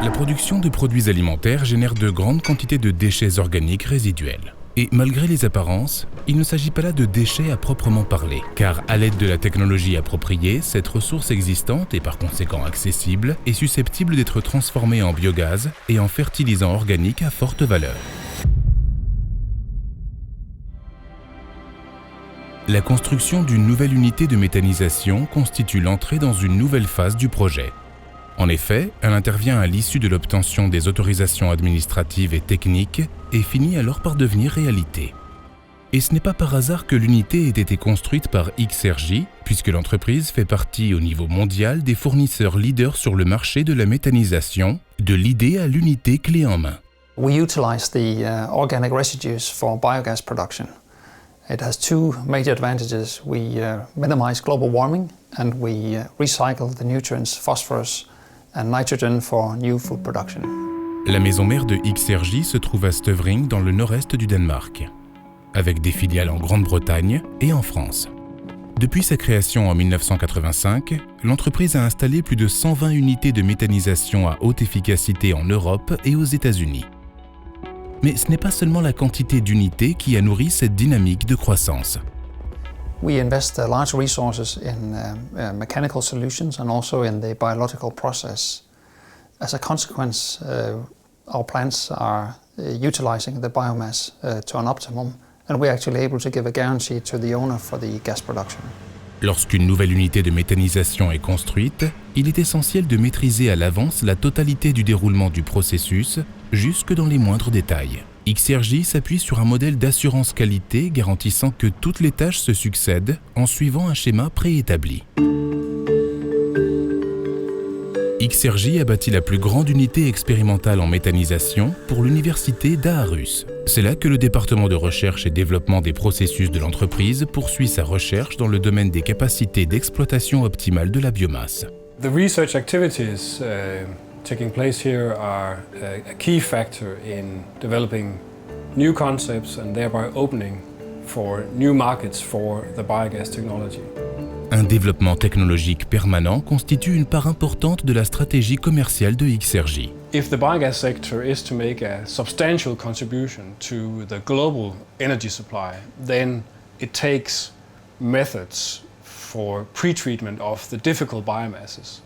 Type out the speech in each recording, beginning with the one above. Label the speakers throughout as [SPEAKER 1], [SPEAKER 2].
[SPEAKER 1] La production de produits alimentaires génère de grandes quantités de déchets organiques résiduels. Et malgré les apparences, il ne s'agit pas là de déchets à proprement parler, car à l'aide de la technologie appropriée, cette ressource existante et par conséquent accessible est susceptible d'être transformée en biogaz et en fertilisant organique à forte valeur. La construction d'une nouvelle unité de méthanisation constitue l'entrée dans une nouvelle phase du projet. En effet, elle intervient à l'issue de l'obtention des autorisations administratives et techniques et finit alors par devenir réalité. Et ce n'est pas par hasard que l'unité ait été construite par XRJ, puisque l'entreprise fait partie au niveau mondial des fournisseurs leaders sur le marché de la méthanisation, de l'idée à l'unité clé en main.
[SPEAKER 2] We utilize the organic residues for biogas production. It has two major advantages. We minimize global warming and we recycle the nutrients phosphorus and nitrogen for new food production.
[SPEAKER 1] La maison mère de XRJ se trouve à Støvring dans le nord-est du Danemark, avec des filiales en Grande-Bretagne et en France. Depuis sa création en 1985, l'entreprise a installé plus de 120 unités de méthanisation à haute efficacité en Europe et aux États-Unis. Mais ce n'est pas seulement la quantité d'unités qui a nourri cette dynamique de croissance.
[SPEAKER 2] We invest large resources in mechanical solutions and also in the biological process. As a consequence, our plants are utilizing the biomass to an optimum, and we're actually able to give a guarantee to the owner for the gas production.
[SPEAKER 1] Lorsqu'une nouvelle unité de méthanisation est construite, il est essentiel de maîtriser à l'avance la totalité du déroulement du processus, jusque dans les moindres détails. XRJ s'appuie sur un modèle d'assurance qualité garantissant que toutes les tâches se succèdent en suivant un schéma préétabli. XRJ a bâti la plus grande unité expérimentale en méthanisation pour l'université d'Aarhus. C'est là que le département de recherche et développement des processus de l'entreprise poursuit sa recherche dans le domaine des capacités d'exploitation optimale de la biomasse.
[SPEAKER 3] The research activities taking place here are a key factor in developing new concepts and thereby opening for new markets for the biogas technology.
[SPEAKER 1] Un développement technologique permanent constitue une part importante de la stratégie commerciale de XRJ.
[SPEAKER 3] If the biogas sector is to make a substantial contribution to the global energy supply, then it takes methods for pre-treatment of the difficult biomasses.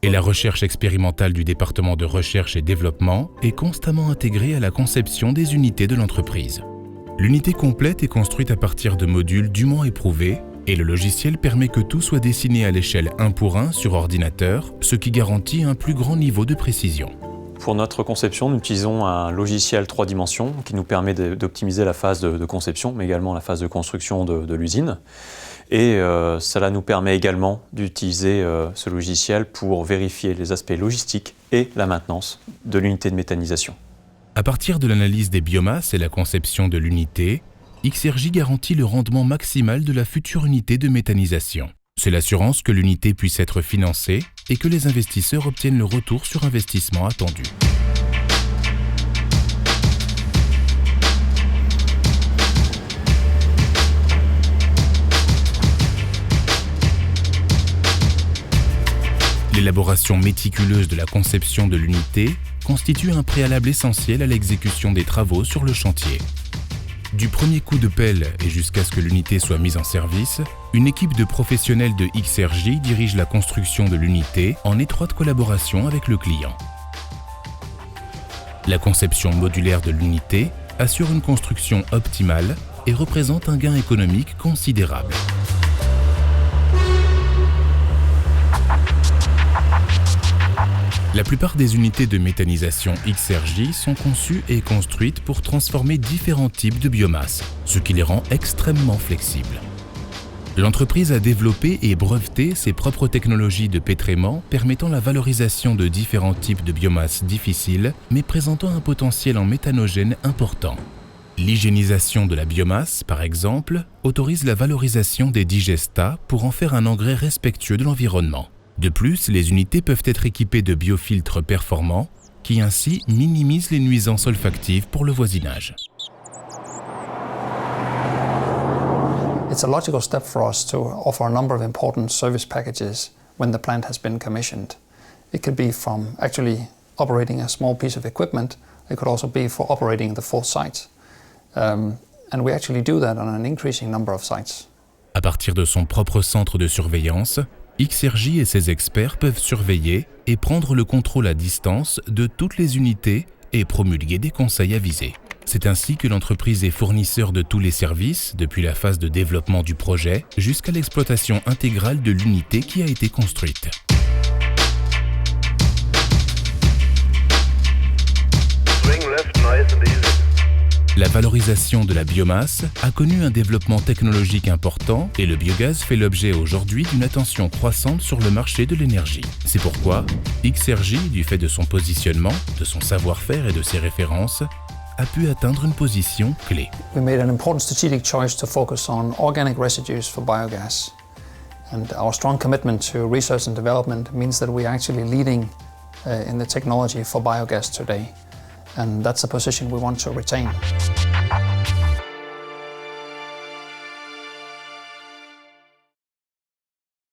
[SPEAKER 1] Et la recherche expérimentale du département de recherche et développement est constamment intégrée à la conception des unités de l'entreprise. L'unité complète est construite à partir de modules dûment éprouvés et le logiciel permet que tout soit dessiné à l'échelle 1 pour 1 sur ordinateur, ce qui garantit un plus grand niveau de précision.
[SPEAKER 4] Pour notre conception, nous utilisons un logiciel 3 dimensions qui nous permet d'optimiser la phase de conception, mais également la phase de construction de l'usine. Et cela nous permet également d'utiliser ce logiciel pour vérifier les aspects logistiques et la maintenance de l'unité de méthanisation.
[SPEAKER 1] À partir de l'analyse des biomasses et la conception de l'unité, XRJ garantit le rendement maximal de la future unité de méthanisation. C'est l'assurance que l'unité puisse être financée et que les investisseurs obtiennent le retour sur investissement attendu. L'élaboration méticuleuse de la conception de l'unité constitue un préalable essentiel à l'exécution des travaux sur le chantier. Du premier coup de pelle et jusqu'à ce que l'unité soit mise en service, une équipe de professionnels de XRJ dirige la construction de l'unité en étroite collaboration avec le client. La conception modulaire de l'unité assure une construction optimale et représente un gain économique considérable. La plupart des unités de méthanisation XRJ sont conçues et construites pour transformer différents types de biomasse, ce qui les rend extrêmement flexibles. L'entreprise a développé et breveté ses propres technologies de pétraiement permettant la valorisation de différents types de biomasse difficiles, mais présentant un potentiel en méthanogène important. L'hygiénisation de la biomasse, par exemple, autorise la valorisation des digestats pour en faire un engrais respectueux de l'environnement. De plus, les unités peuvent être équipées de biofiltres performants qui ainsi minimisent les nuisances olfactives pour le voisinage.
[SPEAKER 2] It's a logical step for us to offer a number of important service packages when the plant has been commissioned. It could be from actually operating a small piece of equipment. It could also be for operating the full site. And we actually do that on an increasing number of sites.
[SPEAKER 1] À partir de son propre centre de surveillance, XRJ et ses experts peuvent surveiller et prendre le contrôle à distance de toutes les unités et promulguer des conseils avisés. C'est ainsi que l'entreprise est fournisseur de tous les services, depuis la phase de développement du projet jusqu'à l'exploitation intégrale de l'unité qui a été construite. La valorisation de la biomasse a connu un développement technologique important et le biogaz fait l'objet aujourd'hui d'une attention croissante sur le marché de l'énergie. C'est pourquoi XRJ, du fait de son positionnement, de son savoir-faire et de ses références, a pu atteindre une position clé.
[SPEAKER 2] We made an important strategic choice to focus on organic residues for biogas. And our strong commitment to research and development means that we are actually leading in the technology for biogas today. And that's a position we want to retain.